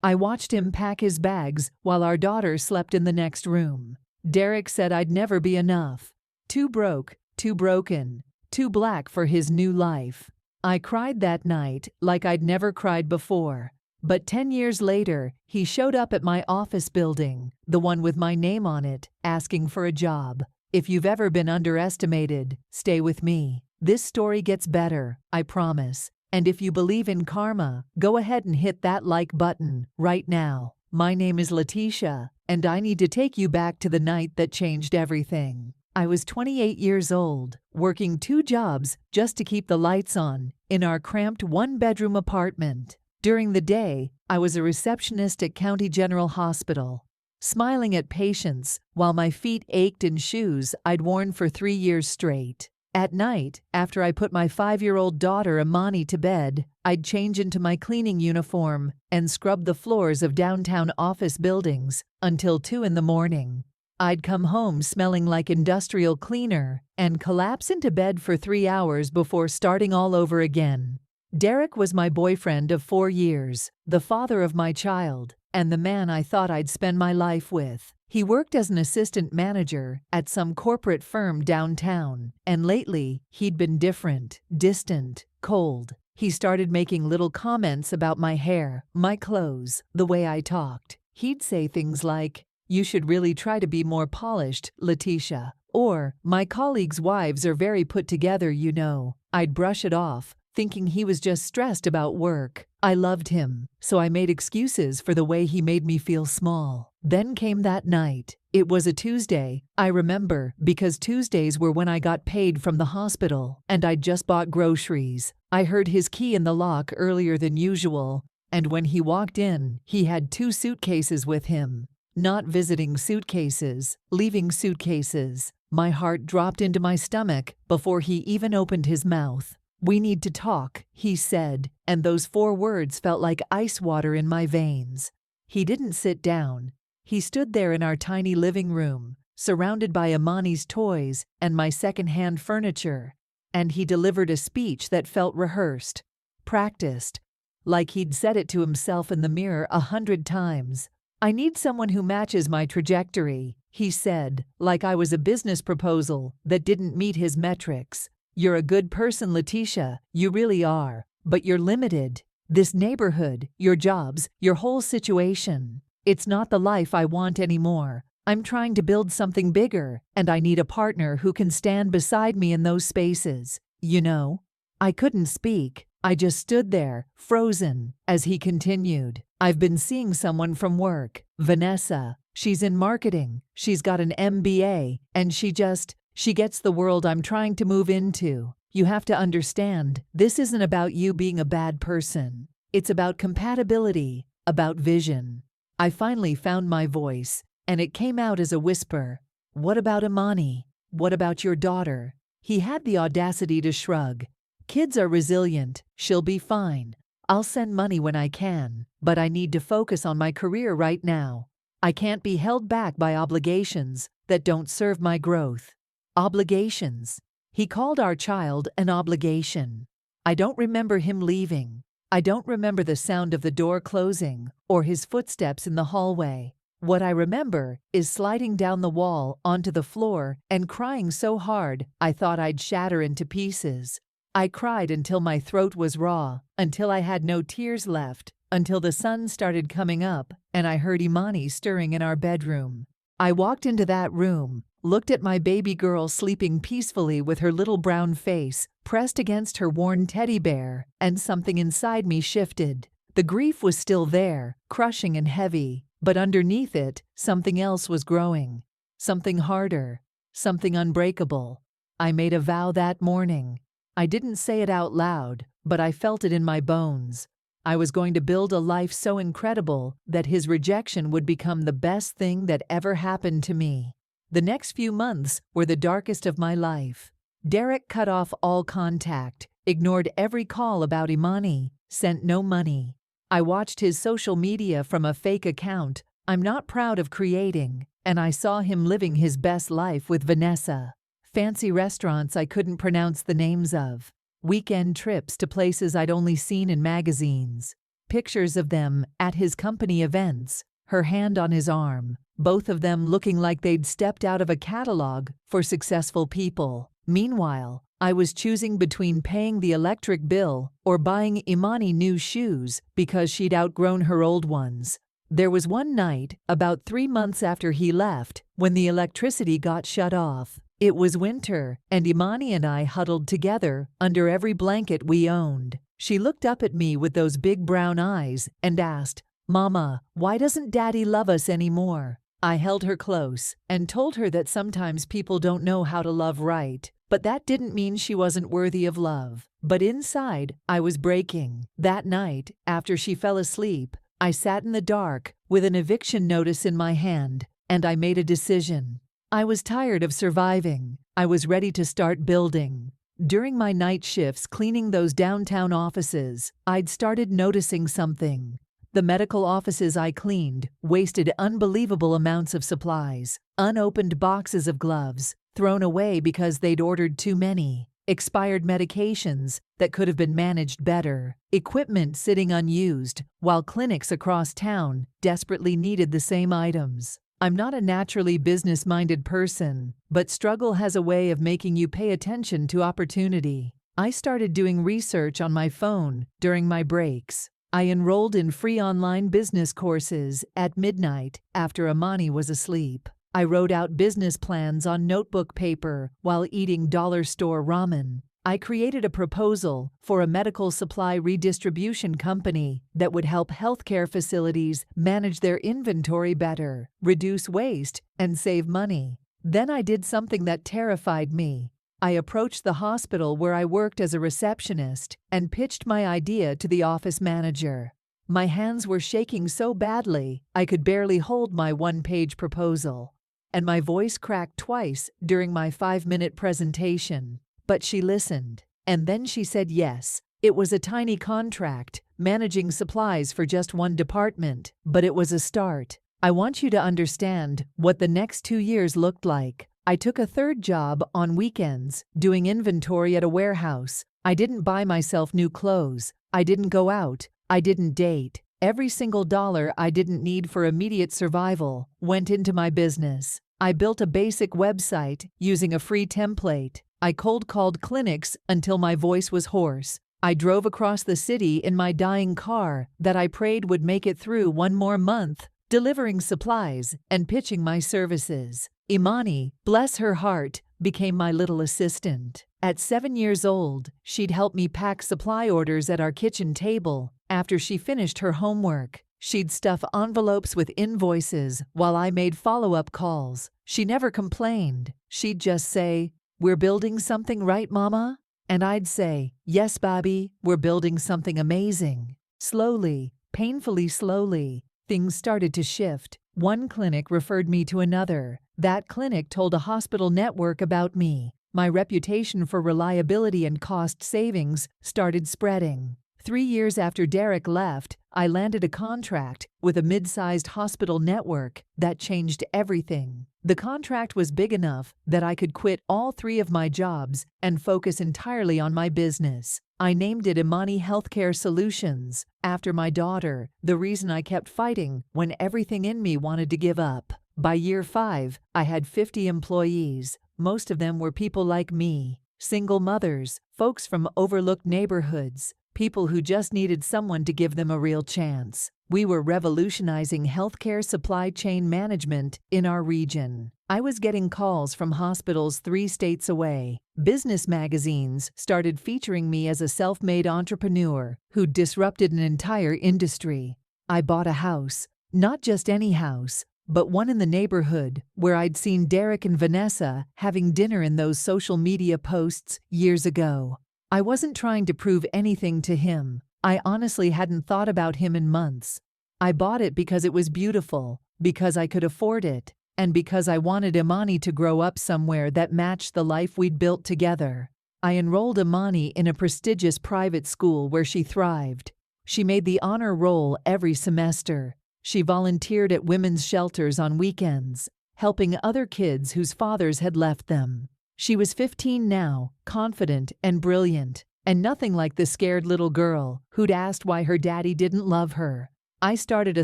I watched him pack his bags while our daughter slept in the next room. Derek said I'd never be enough. Too broke, too broken, too black for his new life. I cried that night like I'd never cried before. But 10 years later, he showed up at my office building, the one with my name on it, asking for a job. If you've ever been underestimated, stay with me. This story gets better, I promise. And if you believe in karma, go ahead and hit that like button right now. My name is Letitia, and I need to take you back to the night that changed everything. I was 28 years old, working 2 jobs just to keep the lights on in our cramped 1-bedroom apartment. During the day, I was a receptionist at County General Hospital, smiling at patients while my feet ached in shoes I'd worn for 3 years straight. At night, after I put my 5-year-old daughter Imani to bed, I'd change into my cleaning uniform and scrub the floors of downtown office buildings until 2 in the morning. I'd come home smelling like industrial cleaner and collapse into bed for 3 hours before starting all over again. Derek was my boyfriend of 4 years, the father of my child, and the man I thought I'd spend my life with. He worked as an assistant manager at some corporate firm downtown, and lately, he'd been different, distant, cold. He started making little comments about my hair, my clothes, the way I talked. He'd say things like, "You should really try to be more polished, Letitia," or, "My colleagues' wives are very put together, you know." I'd brush it off, thinking he was just stressed about work. I loved him, so I made excuses for the way he made me feel small. Then came that night. It was a Tuesday, I remember, because Tuesdays were when I got paid from the hospital, and I'd just bought groceries. I heard his key in the lock earlier than usual, and when he walked in, he had 2 suitcases with him. Not visiting suitcases, leaving suitcases. My heart dropped into my stomach before he even opened his mouth. "We need to talk," he said, and those 4 words felt like ice water in my veins. He didn't sit down. He stood there in our tiny living room, surrounded by Imani's toys and my second-hand furniture, and he delivered a speech that felt rehearsed, practiced, like he'd said it to himself in the mirror 100 times. "I need someone who matches my trajectory," he said, like I was a business proposal that didn't meet his metrics. "You're a good person, Letitia, you really are, but you're limited. This neighborhood, your jobs, your whole situation. It's not the life I want anymore. I'm trying to build something bigger, and I need a partner who can stand beside me in those spaces, you know?" I couldn't speak. I just stood there, frozen, as he continued. "I've been seeing someone from work, Vanessa. She's in marketing, she's got an MBA, and she gets the world I'm trying to move into. You have to understand, this isn't about you being a bad person. It's about compatibility, about vision." I finally found my voice, and it came out as a whisper. "What about Imani? What about your daughter?" He had the audacity to shrug. "Kids are resilient, she'll be fine. I'll send money when I can, but I need to focus on my career right now. I can't be held back by obligations that don't serve my growth." Obligations. He called our child an obligation. I don't remember him leaving. I don't remember the sound of the door closing or his footsteps in the hallway. What I remember is sliding down the wall onto the floor and crying so hard I thought I'd shatter into pieces. I cried until my throat was raw, until I had no tears left, until the sun started coming up and I heard Imani stirring in our bedroom. I walked into that room, looked at my baby girl sleeping peacefully with her little brown face pressed against her worn teddy bear, and something inside me shifted. The grief was still there, crushing and heavy, but underneath it, something else was growing. Something harder, something unbreakable. I made a vow that morning. I didn't say it out loud, but I felt it in my bones. I was going to build a life so incredible that his rejection would become the best thing that ever happened to me. The next few months were the darkest of my life. Derek cut off all contact, ignored every call about Imani, sent no money. I watched his social media from a fake account I'm not proud of creating, and I saw him living his best life with Vanessa. Fancy restaurants I couldn't pronounce the names of. Weekend trips to places I'd only seen in magazines. pictures of them at his company events, her hand on his arm, both of them looking like they'd stepped out of a catalog for successful people. Meanwhile, I was choosing between paying the electric bill or buying Imani new shoes because she'd outgrown her old ones. There was one night, about 3 months after he left, when the electricity got shut off. It was winter, and Imani and I huddled together under every blanket we owned. She looked up at me with those big brown eyes and asked, "Mama, why doesn't Daddy love us anymore?" I held her close and told her that sometimes people don't know how to love right, but that didn't mean she wasn't worthy of love. But inside, I was breaking. That night, after she fell asleep, I sat in the dark with an eviction notice in my hand, and I made a decision. I was tired of surviving. I was ready to start building. During my night shifts cleaning those downtown offices, I'd started noticing something. The medical offices I cleaned wasted unbelievable amounts of supplies, unopened boxes of gloves, thrown away because they'd ordered too many, expired medications that could have been managed better, equipment sitting unused, while clinics across town desperately needed the same items. I'm not a naturally business-minded person, but struggle has a way of making you pay attention to opportunity. I started doing research on my phone during my breaks. I enrolled in free online business courses at midnight after Imani was asleep. I wrote out business plans on notebook paper while eating dollar store ramen. I created a proposal for a medical supply redistribution company that would help healthcare facilities manage their inventory better, reduce waste, and save money. Then I did something that terrified me. I approached the hospital where I worked as a receptionist and pitched my idea to the office manager. My hands were shaking so badly I could barely hold my one-page proposal, and my voice cracked twice during my 5-minute presentation. But she listened, and then she said yes. It was a tiny contract, managing supplies for just one department, but it was a start. I want you to understand what the next 2 years looked like. I took a third job on weekends, doing inventory at a warehouse. I didn't buy myself new clothes. I didn't go out. I didn't date. Every single dollar I didn't need for immediate survival went into my business. I built a basic website using a free template. I cold-called clinics until my voice was hoarse. I drove across the city in my dying car that I prayed would make it through one more month, delivering supplies and pitching my services. Imani, bless her heart, became my little assistant. At 7 years old, she'd help me pack supply orders at our kitchen table after she finished her homework. She'd stuff envelopes with invoices while I made follow-up calls. She never complained. She'd just say, "We're building something, right, Mama?" And I'd say, "Yes, Bobby, we're building something amazing." Slowly, painfully slowly, things started to shift. One clinic referred me to another. That clinic told a hospital network about me. My reputation for reliability and cost savings started spreading. 3 years after Derek left, I landed a contract with a mid-sized hospital network that changed everything. The contract was big enough that I could quit all 3 of my jobs and focus entirely on my business. I named it Imani Healthcare Solutions, after my daughter, the reason I kept fighting when everything in me wanted to give up. By year 5, I had 50 employees. Most of them were people like me, single mothers, folks from overlooked neighborhoods, people who just needed someone to give them a real chance. We were revolutionizing healthcare supply chain management in our region. I was getting calls from hospitals 3 states away. Business magazines started featuring me as a self-made entrepreneur who disrupted an entire industry. I bought a house, not just any house, but one in the neighborhood where I'd seen Derek and Vanessa having dinner in those social media posts years ago. I wasn't trying to prove anything to him. I honestly hadn't thought about him in months. I bought it because it was beautiful, because I could afford it, and because I wanted Imani to grow up somewhere that matched the life we'd built together. I enrolled Imani in a prestigious private school where she thrived. She made the honor roll every semester. She volunteered at women's shelters on weekends, helping other kids whose fathers had left them. She was 15 now, confident and brilliant. And nothing like the scared little girl who'd asked why her daddy didn't love her. I started a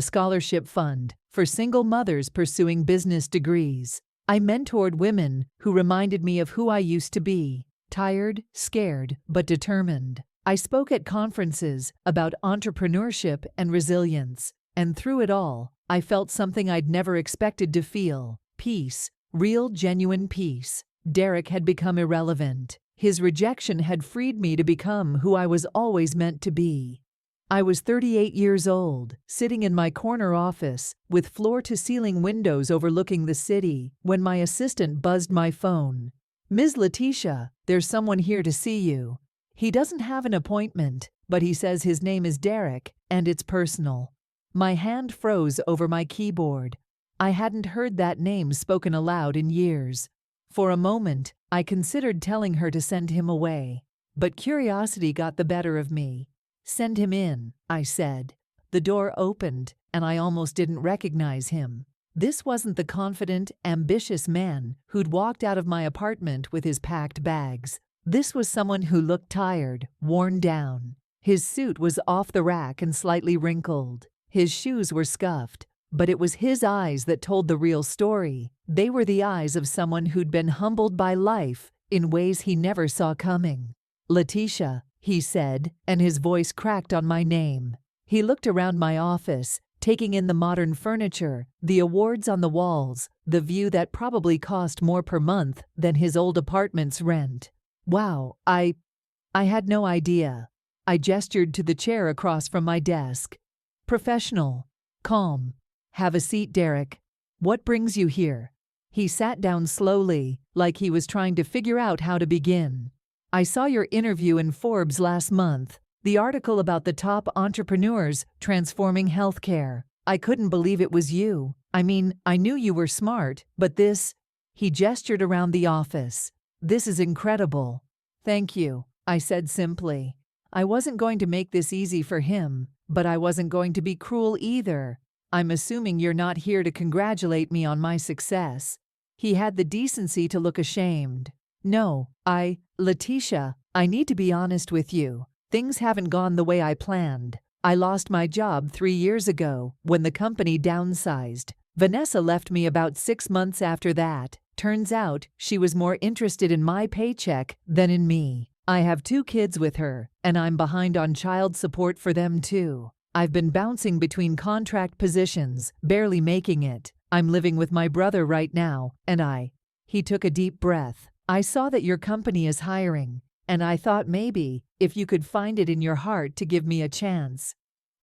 scholarship fund for single mothers pursuing business degrees. I mentored women who reminded me of who I used to be, tired, scared, but determined. I spoke at conferences about entrepreneurship and resilience, and through it all, I felt something I'd never expected to feel: peace, real, genuine peace. Derek had become irrelevant. His rejection had freed me to become who I was always meant to be. I was 38 years old, sitting in my corner office, with floor-to-ceiling windows overlooking the city, when my assistant buzzed my phone. "Ms. Letitia, there's someone here to see you. He doesn't have an appointment, but he says his name is Derek, and it's personal." My hand froze over my keyboard. I hadn't heard that name spoken aloud in years. For a moment, I considered telling her to send him away, but curiosity got the better of me. "Send him in," I said. The door opened, and I almost didn't recognize him. This wasn't the confident, ambitious man who'd walked out of my apartment with his packed bags. This was someone who looked tired, worn down. His suit was off the rack and slightly wrinkled. His shoes were scuffed, but it was his eyes that told the real story. They were the eyes of someone who'd been humbled by life in ways he never saw coming. "Letitia," he said, and his voice cracked on my name. He looked around my office, taking in the modern furniture, the awards on the walls, the view that probably cost more per month than his old apartment's rent. "Wow, I had no idea." I gestured to the chair across from my desk. "Professional. Calm. Have a seat, Derek. What brings you here?" He sat down slowly, like he was trying to figure out how to begin. "I saw your interview in Forbes last month, the article about the top entrepreneurs transforming healthcare. I couldn't believe it was you. I mean, I knew you were smart, but this—" He gestured around the office. "This is incredible." "Thank you," I said simply. I wasn't going to make this easy for him, but I wasn't going to be cruel either. "I'm assuming you're not here to congratulate me on my success." He had the decency to look ashamed. "No, Letitia, I need to be honest with you. Things haven't gone the way I planned. I lost my job 3 years ago when the company downsized. Vanessa left me about 6 months after that. Turns out she was more interested in my paycheck than in me. I have 2 kids with her, and I'm behind on child support for them too. I've been bouncing between contract positions, barely making it. I'm living with my brother right now, and He took a deep breath. "I saw that your company is hiring, and I thought maybe, if you could find it in your heart to give me a chance."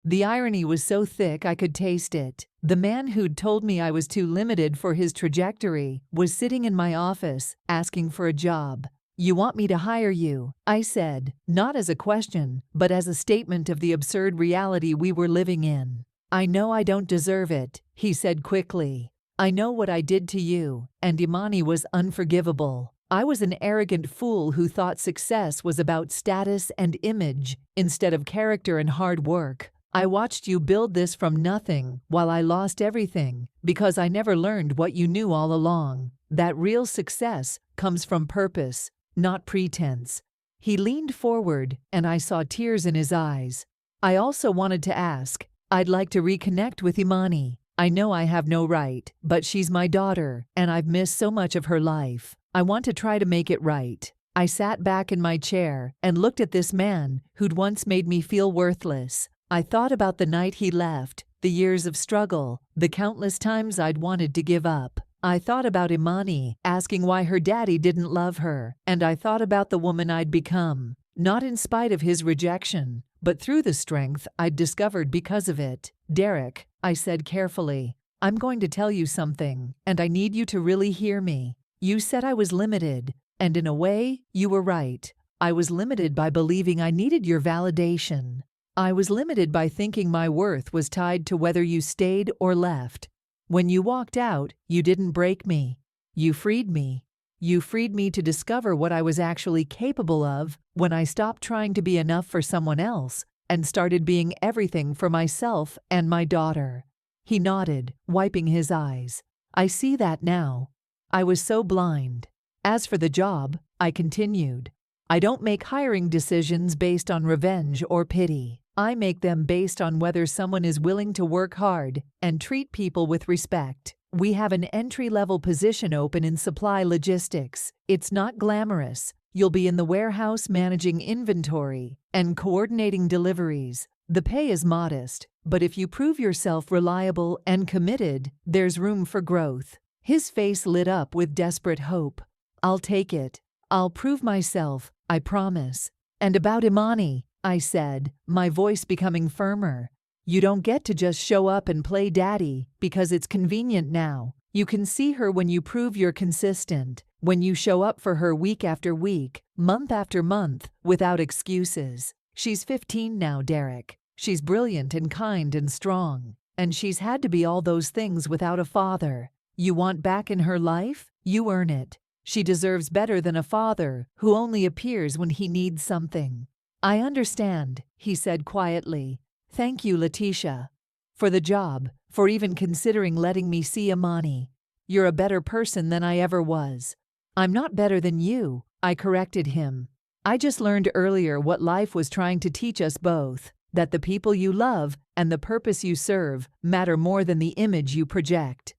The irony was so thick I could taste it. The man who'd told me I was too limited for his trajectory was sitting in my office, asking for a job. "You want me to hire you," I said, not as a question, but as a statement of the absurd reality we were living in. "I know I don't deserve it," he said quickly. "I know what I did to you, and Imani was unforgivable. I was an arrogant fool who thought success was about status and image instead of character and hard work. I watched you build this from nothing while I lost everything because I never learned what you knew all along, that real success comes from purpose, not pretense." He leaned forward, and I saw tears in his eyes. "I also wanted to ask, I'd like to reconnect with Imani. I know I have no right, but she's my daughter, and I've missed so much of her life. I want to try to make it right." I sat back in my chair and looked at this man who'd once made me feel worthless. I thought about the night he left, the years of struggle, the countless times I'd wanted to give up. I thought about Imani asking why her daddy didn't love her, and I thought about the woman I'd become, not in spite of his rejection, but through the strength I'd discovered because of it. "Derek," I said carefully, "I'm going to tell you something, and I need you to really hear me. You said I was limited, and in a way, you were right. I was limited by believing I needed your validation. I was limited by thinking my worth was tied to whether you stayed or left. When you walked out, you didn't break me. You freed me. You freed me to discover what I was actually capable of when I stopped trying to be enough for someone else and started being everything for myself and my daughter." He nodded, wiping his eyes. "I see that now. I was so blind." "As for the job," I continued, I don't make hiring decisions based on revenge or pity. I make them based on whether someone is willing to work hard and treat people with respect. We have an entry-level position open in supply logistics. It's not glamorous. You'll be in the warehouse managing inventory and coordinating deliveries. The pay is modest, but if you prove yourself reliable and committed, there's room for growth. His face lit up with desperate hope. I'll take it. I'll prove myself, I promise. And about Imani, I said, my voice becoming firmer. You don't get to just show up and play daddy because it's convenient now. You can see her when you prove you're consistent, when you show up for her week after week, month after month, without excuses. She's 15 now, Derek. She's brilliant and kind and strong, and she's had to be all those things without a father. You want back in her life? You earn it. She deserves better than a father who only appears when he needs something. I understand, he said quietly. Thank you, Letitia. For the job, for even considering letting me see Imani. You're a better person than I ever was. I'm not better than you, I corrected him. I just learned earlier what life was trying to teach us both, that the people you love and the purpose you serve matter more than the image you project.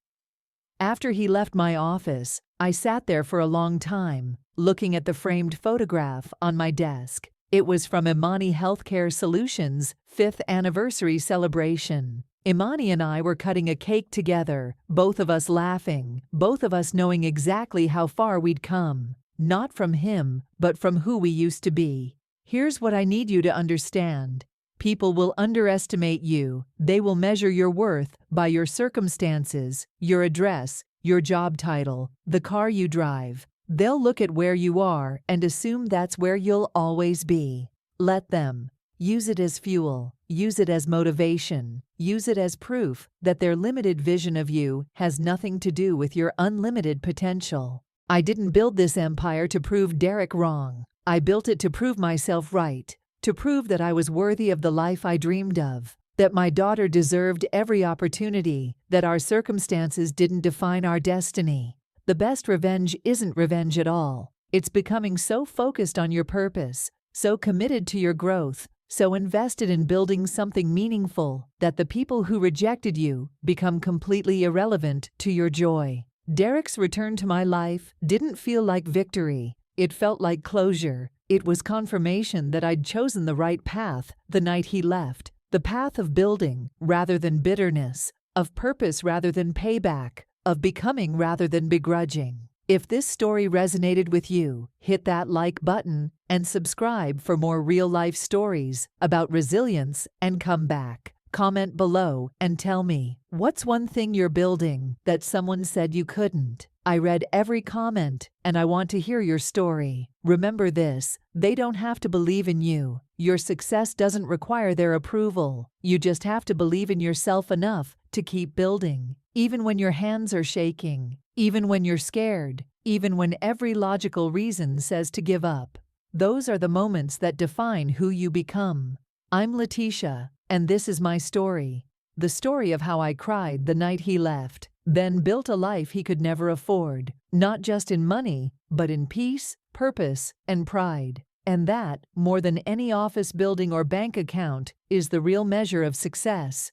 After he left my office, I sat there for a long time, looking at the framed photograph on my desk. It was from Imani Healthcare Solutions' 5th anniversary celebration. Imani and I were cutting a cake together, both of us laughing, both of us knowing exactly how far we'd come. Not from him, but from who we used to be. Here's what I need you to understand. People will underestimate you. They will measure your worth by your circumstances, your address, your job title, the car you drive. They'll look at where you are and assume that's where you'll always be. Let them. Use it as fuel. Use it as motivation. Use it as proof that their limited vision of you has nothing to do with your unlimited potential. I didn't build this empire to prove Derek wrong. I built it to prove myself right, to prove that I was worthy of the life I dreamed of, that my daughter deserved every opportunity, that our circumstances didn't define our destiny. The best revenge isn't revenge at all. It's becoming so focused on your purpose, so committed to your growth, so invested in building something meaningful that the people who rejected you become completely irrelevant to your joy. Derek's return to my life didn't feel like victory. It felt like closure. It was confirmation that I'd chosen the right path the night he left, the path of building rather than bitterness, of purpose rather than payback, of becoming rather than begrudging. If this story resonated with you, hit that like button and subscribe for more real-life stories about resilience and comeback. Comment below and tell me, what's one thing you're building that someone said you couldn't? I read every comment, and I want to hear your story. Remember this, they don't have to believe in you. Your success doesn't require their approval. You just have to believe in yourself enough to keep building, even when your hands are shaking, even when you're scared, even when every logical reason says to give up. Those are the moments that define who you become. I'm Letitia, and this is my story. The story of how I cried the night he left, then built a life he could never afford, not just in money, but in peace, purpose, and pride. And that, more than any office building or bank account, is the real measure of success.